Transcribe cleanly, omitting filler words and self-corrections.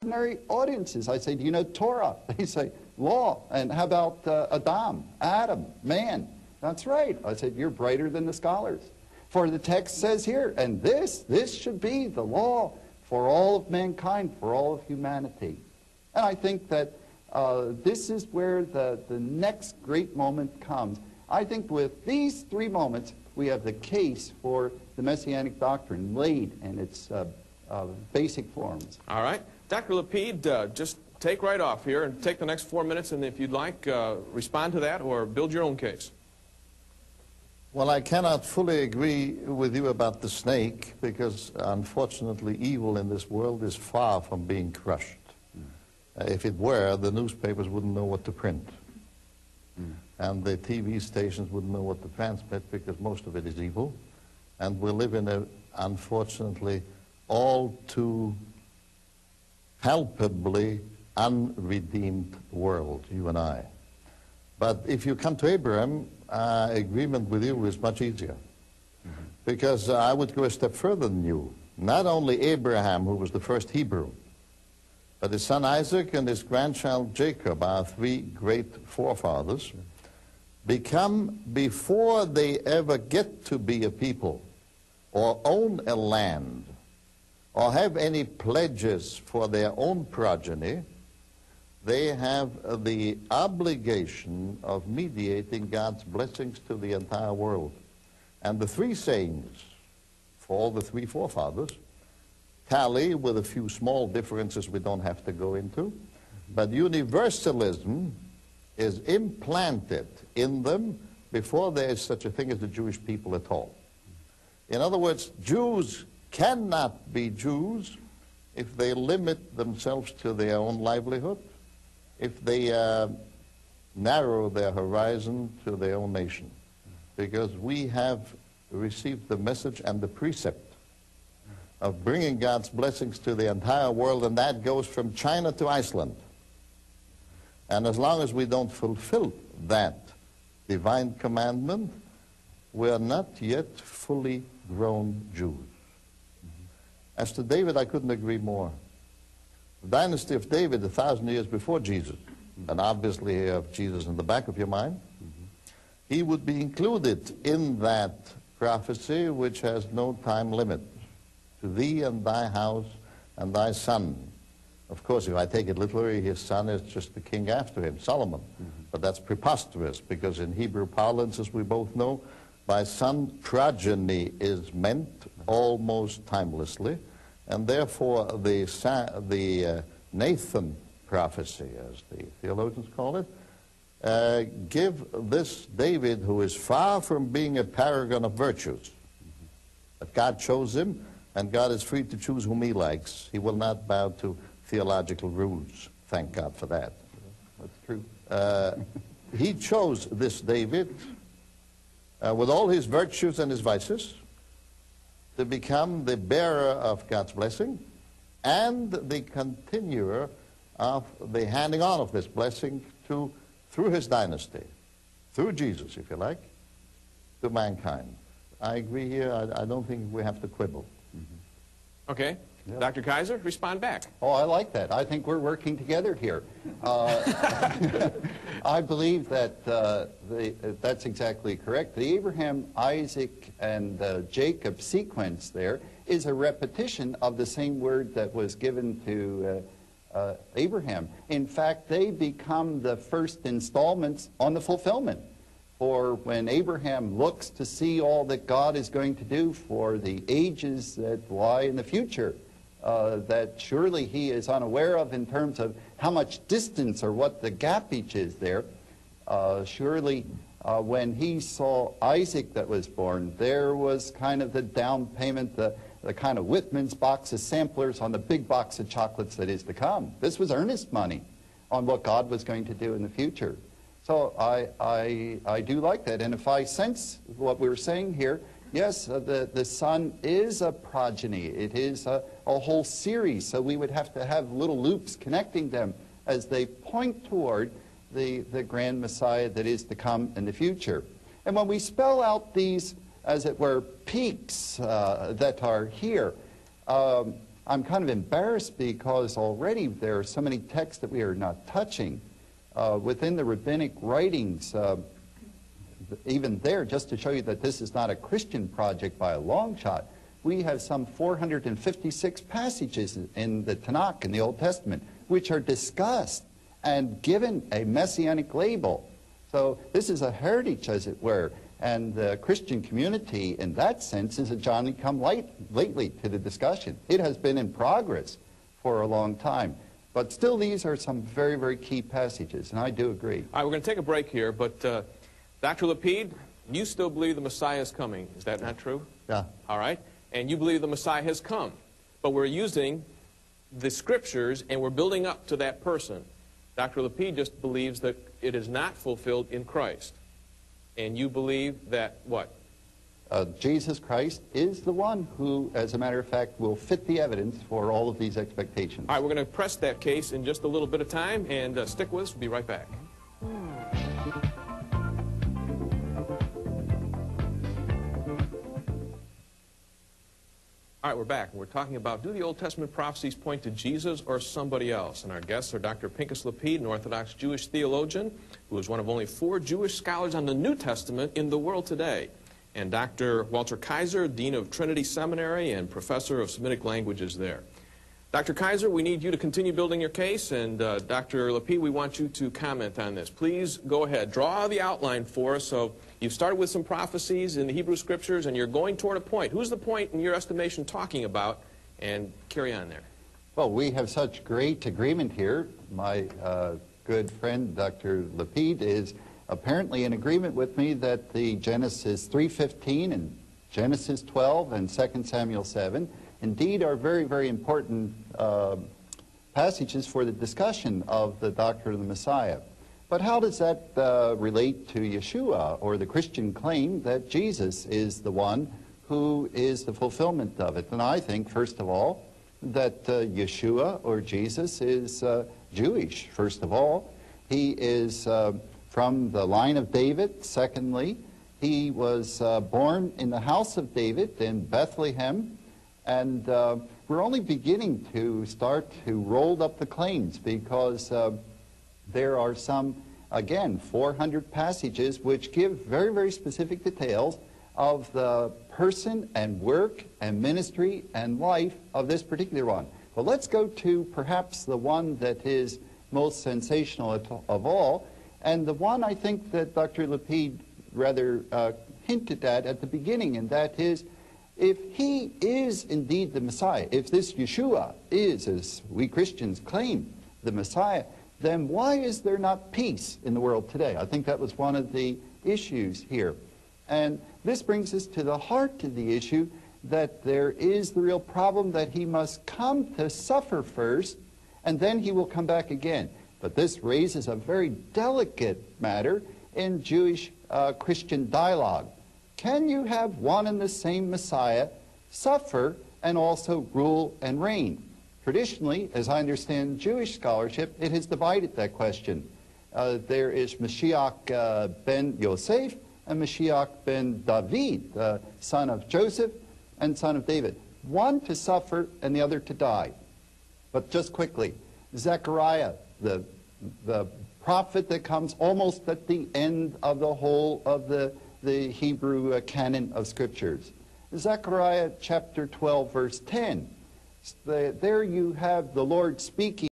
ordinary audiences. I say, do you know Torah? They say, law. And how about Adam, man? That's right. I said, you're brighter than the scholars. For the text says here, and this should be the law for all of mankind, for all of humanity. And I think that this is where the next great moment comes. I think with these three moments, we have the case for the Messianic doctrine laid in its basic forms. All right. Dr. Lapide, just take right off here and take the next 4 minutes, and if you'd like, respond to that or build your own case. Well, I cannot fully agree with you about the snake because, unfortunately, evil in this world is far from being crushed. If it were, the newspapers wouldn't know what to print. And the TV stations wouldn't know what to transmit because most of it is evil. And we live in a, unfortunately, all too palpably unredeemed world, you and I. But if you come to Abraham, agreement with you is much easier. Because I would go a step further than you. Not only Abraham, who was the first Hebrew, but his son Isaac and his grandchild Jacob, our three great forefathers, become, before they ever get to be a people, or own a land, or have any pledges for their own progeny, they have the obligation of mediating God's blessings to the entire world. And the three sayings for all the three forefathers tally with a few small differences we don't have to go into, but universalism is implanted in them before there is such a thing as the Jewish people at all. In other words, Jews cannot be Jews if they limit themselves to their own livelihood, if they narrow their horizon to their own nation, because we have received the message and the precept of bringing God's blessings to the entire world, and that goes from China to Iceland. And as long as we don't fulfill that divine commandment, we are not yet fully grown Jews. As to David, I couldn't agree more. The dynasty of David, 1,000 years before Jesus, and obviously you have Jesus in the back of your mind, he would be included in that prophecy which has no time limit. To thee and thy house and thy son. Of course, if I take it literally, his son is just the king after him, Solomon. But that's preposterous, because in Hebrew parlance, as we both know, by son progeny is meant almost timelessly, and therefore the Nathan prophecy, as the theologians call it, give this David, who is far from being a paragon of virtues, but God chose him, and God is free to choose whom he likes. He will not bow to theological rules. Thank God for that. That's true. He chose this David, with all his virtues and his vices, to become the bearer of God's blessing and the continuer of the handing on of this blessing through his dynasty, through Jesus, if you like, to mankind. I agree here. I don't think we have to quibble. Okay. Yep. Dr. Kaiser, respond back. Oh, I like that. I think we're working together here. I believe that that's exactly correct. The Abraham, Isaac, and Jacob sequence there is a repetition of the same word that was given to Abraham. In fact, they become the first installments on the fulfillment. For when Abraham looks to see all that God is going to do for the ages that lie in the future, that surely he is unaware of in terms of how much distance or what the gapage is there, surely when he saw Isaac that was born, there was kind of the down payment, the kind of Whitman's box of samplers on the big box of chocolates that is to come. This was earnest money on what God was going to do in the future. So I do like that. And if I sense what we were saying here, yes, the son is a progeny. It is a whole series. So we would have to have little loops connecting them as they point toward the grand Messiah that is to come in the future. And when we spell out these, as it were, peaks that are here, I'm kind of embarrassed because already there are so many texts that we are not touching. Within the rabbinic writings, even there, just to show you that this is not a Christian project by a long shot, we have some 456 passages in the Tanakh, in the Old Testament, which are discussed and given a Messianic label. So this is a heritage, as it were, and the Christian community, in that sense, is a Johnny come lately to the discussion. It has been in progress for a long time. But still, these are some very, very key passages, and I do agree. All right, we're going to take a break here, but Dr. Lapide, you still believe the Messiah is coming. Is that not true? Yeah. All right. And you believe the Messiah has come. But we're using the Scriptures, and we're building up to that person. Dr. Lapide just believes that it is not fulfilled in Christ. And you believe that what? Jesus Christ is the one who, as a matter of fact, will fit the evidence for all of these expectations. All right, we're going to press that case in just a little bit of time, and stick with us. We'll be right back. All right, we're back. We're talking about, do the Old Testament prophecies point to Jesus or somebody else? And our guests are Dr. Pinchas Lapide, an Orthodox Jewish theologian, who is one of only 4 Jewish scholars on the New Testament in the world today, and Dr. Walter Kaiser, Dean of Trinity Seminary and Professor of Semitic Languages there. Dr. Kaiser, we need you to continue building your case, and Dr. Lapide, we want you to comment on this. Please go ahead. Draw the outline for us. So you've started with some prophecies in the Hebrew Scriptures, and you're going toward a point. Who's the point, in your estimation, talking about? And carry on there. Well, we have such great agreement here. My good friend, Dr. Lapide, is apparently in agreement with me that the Genesis 3:15 and Genesis 12 and 2 Samuel 7 indeed are very, very important passages for the discussion of the doctrine of the Messiah. But how does that relate to Yeshua, or the Christian claim that Jesus is the one who is the fulfillment of it? And I think, first of all, that Yeshua, or Jesus, is Jewish, first of all. He is from the line of David. Secondly, he was born in the house of David in Bethlehem. And we're only beginning to start to roll up the claims, because there are some, again, 400 passages which give very, very specific details of the person and work and ministry and life of this particular one. Well, let's go to perhaps the one that is most sensational of all, and the one I think that Dr. Lapide rather hinted at the beginning, and that is, if he is indeed the Messiah, if this Yeshua is, as we Christians claim, the Messiah, then why is there not peace in the world today? I think that was one of the issues here. And this brings us to the heart of the issue, that there is the real problem that he must come to suffer first, and then he will come back again. But this raises a very delicate matter in Jewish Christian dialogue. Can you have one and the same Messiah suffer and also rule and reign? Traditionally, as I understand Jewish scholarship, it has divided that question. There is Mashiach ben Yosef and Mashiach ben David, son of Joseph and son of David. One to suffer and the other to die. But just quickly, Zechariah, the prophet that comes almost at the end of the whole of the Hebrew canon of Scriptures. Zechariah chapter 12, verse 10. There you have the Lord speaking